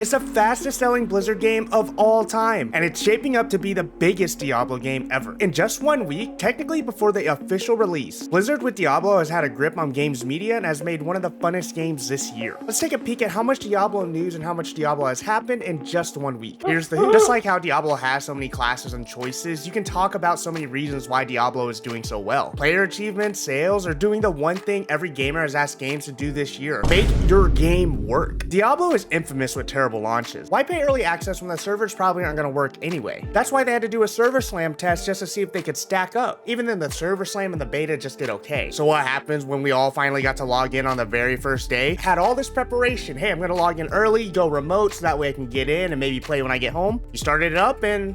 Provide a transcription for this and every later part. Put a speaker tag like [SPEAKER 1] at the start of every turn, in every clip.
[SPEAKER 1] It's the fastest selling Blizzard game of all time, and it's shaping up to be the biggest Diablo game ever. In just 1 week, technically before the official release, Blizzard with Diablo has had a grip on games media and has made one of the funnest games this year. Let's take a peek at how much Diablo news and how much Diablo has happened in just 1 week. Here's the Hoot. Just like how Diablo has so many classes and choices, you can talk about so many reasons why Diablo is doing so well. Player achievements, sales, or doing the one thing every gamer has asked games to do this year: make your game work. Diablo is infamous with terrible launches. Why pay early access when the servers probably aren't going to work anyway? That's why they had to do a server slam test just to see if they could stack up. Even then, the server slam and the beta just did okay. So what happens when we all finally got to log in on the very first day? Had all this preparation. Hey, I'm going to log in early, go remote so that way I can get in and maybe play when I get home. You started it up and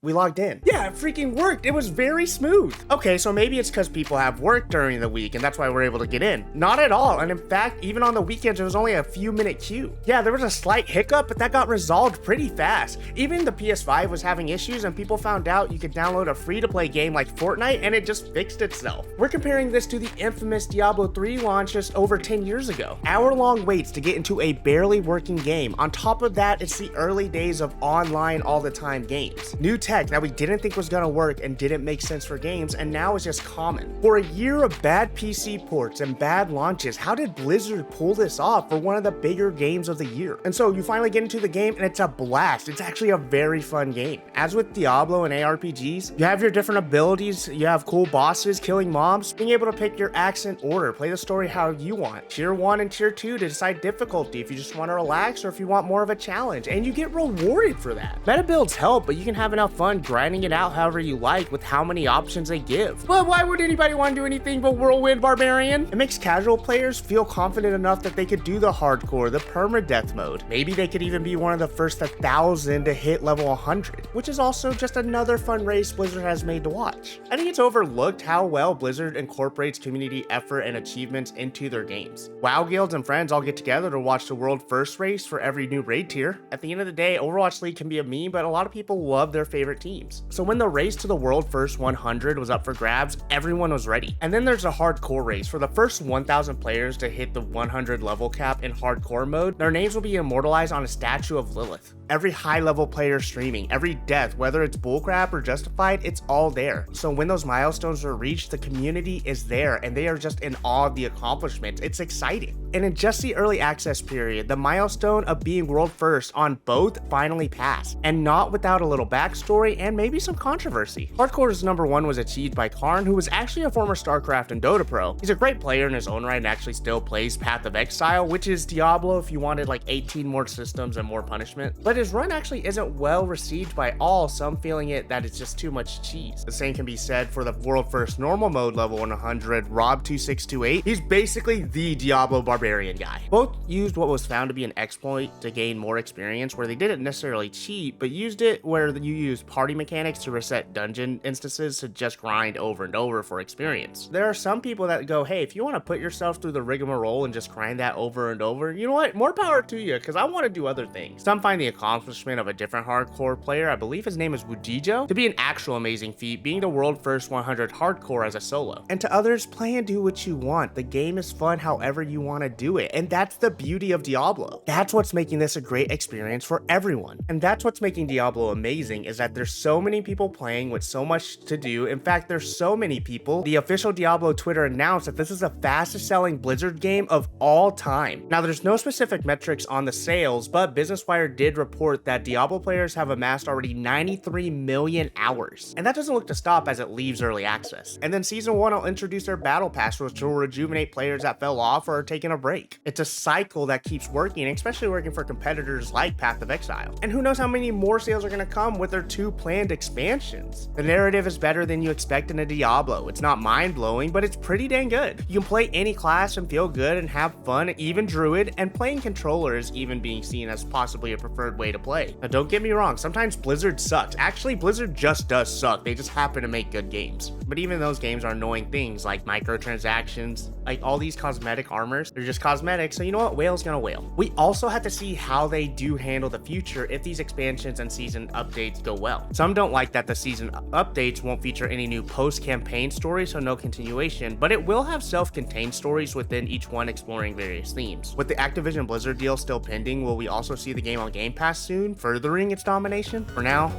[SPEAKER 1] we logged in. Yeah, it freaking worked. It was very smooth. Okay, so maybe it's because people have work during the week and that's why we're able to get in. Not at all. And in fact, even on the weekends, it was only a few minute queue. Yeah, there was a slight hiccup, but that got resolved pretty fast. Even the PS5 was having issues and people found out you could download a free-to-play game like Fortnite and it just fixed itself. We're comparing this to the infamous Diablo 3 launch just over 10 years ago. Hour-long waits to get into a barely working game. On top of that, it's the early days of online all-the-time games. New tech that we didn't think was gonna work and didn't make sense for games, and now is just common. For a year of bad PC ports and bad launches, how did Blizzard pull this off for one of the bigger games of the year? And so you finally get into the game and it's a blast. It's actually a very fun game. As with Diablo and ARPGs, you have your different abilities, you have cool bosses, killing mobs, being able to pick your accent order, play the story how you want. Tier 1 and Tier 2 to decide difficulty if you just want to relax or if you want more of a challenge, and you get rewarded for that. Meta builds help, but you can have enough fun grinding it out however you like with how many options they give. But why would anybody want to do anything but Whirlwind Barbarian? It makes casual players feel confident enough that they could do the hardcore, the permadeath mode. Maybe they could even be one of the first 1,000 to hit level 100, which is also just another fun race Blizzard has made to watch. I think it's overlooked how well Blizzard incorporates community effort and achievements into their games. WoW guilds and friends all get together to watch the world first race for every new raid tier. At the end of the day, Overwatch League can be a meme, but a lot of people love their favorite teams. So when the race to the world first 100 was up for grabs, everyone was ready. And then there's a hardcore race. For the first 1,000 players to hit the 100 level cap in hardcore mode, their names will be immortalized on a statue of Lilith. Every high level player streaming, every death, whether it's bullcrap or justified, it's all there. So when those milestones are reached, the community is there and they are just in awe of the accomplishments. It's exciting. And in just the early access period, the milestone of being world first on both finally passed, and not without a little backstory and maybe some controversy. Hardcore's #1 was achieved by Karn, who was actually a former StarCraft and Dota pro. He's a great player in his own right and actually still plays Path of Exile, which is Diablo if you wanted like 18 more systems and more punishment. But his run actually isn't well received by all, some feeling that it's just too much cheese. The same can be said for the world first normal mode level 100 Rob2628. He's basically the Diablo barbarian guy. Both used what was found to be an exploit to gain more experience, where they didn't necessarily cheat, but used it where you used party mechanics to reset dungeon instances to just grind over and over for experience. There are some people that go, hey, if you want to put yourself through the rigmarole and just grind that over and over, you know what, more power to you, because I want to do other things. Some find the accomplishment of a different hardcore player, I believe his name is Wudijo, to be an actual amazing feat, being the world first 100 hardcore as a solo. And to others, play and do what you want. The game is fun however you want to do it, and that's the beauty of Diablo. That's what's making this a great experience for everyone. And that's what's making Diablo amazing, is that there's so many people playing with so much to do. In fact, there's so many people. The official Diablo Twitter announced that this is the fastest selling Blizzard game of all time. Now, there's no specific metrics on the sales, but Business Wire did report that Diablo players have amassed already 93 million hours. And that doesn't look to stop as it leaves early access. And then Season 1 will introduce their battle pass, which will rejuvenate players that fell off or are taking a break. It's a cycle that keeps working, especially working for competitors like Path of Exile. And who knows how many more sales are going to come with their 2 planned expansions. The narrative is better than you expect in a Diablo. It's not mind-blowing, but it's pretty dang good. You can play any class and feel good and have fun, even Druid, and playing controller is even being seen as possibly a preferred way to play. Now, don't get me wrong, sometimes Blizzard sucks. Actually, Blizzard just does suck. They just happen to make good games. But even those games are annoying things like microtransactions, like all these cosmetic armors. They're just cosmetic, so you know what? Whale's gonna whale. We also have to see how they do handle the future if these expansions and season updates go well. well. Some don't like that the season updates won't feature any new post-campaign stories, so no continuation, but it will have self-contained stories within each one exploring various themes. With the Activision Blizzard deal still pending, will we also see the game on Game Pass soon, furthering its domination? For now,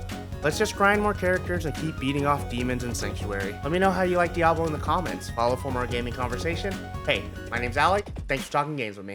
[SPEAKER 1] let's just grind more characters and keep beating off demons in Sanctuary. Let me know how you like Diablo in the comments. Follow for more gaming conversation. Hey, my name's Alec. Thanks for talking games with me.